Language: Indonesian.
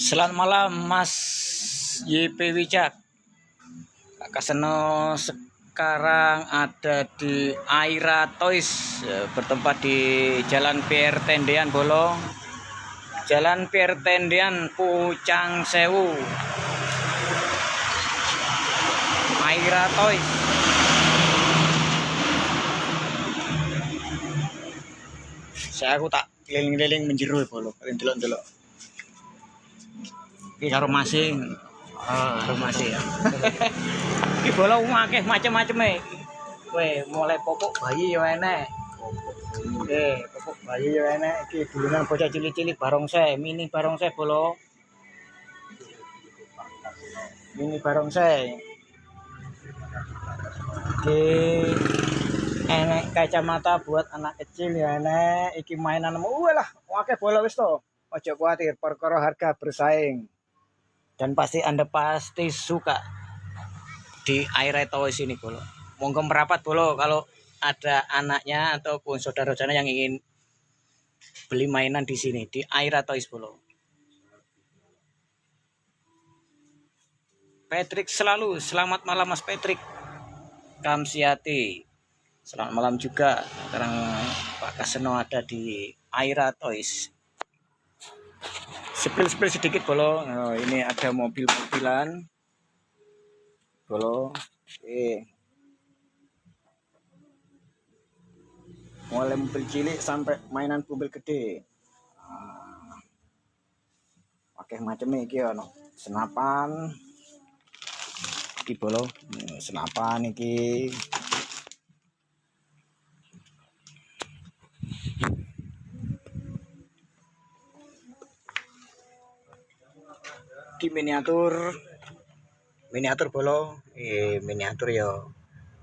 Selamat malam Mas YP Wijak. Kakak Seno sekarang ada di Aira Toys, bertempat di Jalan PR Tendean Bolong, Jalan PR Tendean Pucang Sewu. Aira Toys. Aku tak keliling-keliling menjeru bolo, delok-delok. Iki karo masing. Karo masing ya. Iki bola akeh macam-macam e. Kowe mulai popok bayi ya enek. Popok bayi ya enek. Iki dulunan bocah cilik-cilik barongsai, mini barongsai bolo. Mini barongsai. Iki enek kacamata buat anak kecil ya enek. Iki mainan lah, akeh bola wis to. Ojo kuatir, perkara harga bersaing. Dan pasti Anda pasti suka di Aira Toys ini bolo. Monggo merapat bolo kalau ada anaknya ataupun saudara-saudara yang ingin beli mainan di sini di Aira Toys bolo. Patrick selalu, selamat malam Mas Patrick. Kamsiati, selamat malam juga. Sekarang Pak Kaseno ada di Aira Toys. Sepil sedikit bolo. Oh, ini ada mobil-mobilan bolo. Mulai mobil cilik sampai mainan mobil gede. Pakai macam iki ono. Senapan. Iki bolo. Senapan iki. Di miniatur bolo, miniatur ya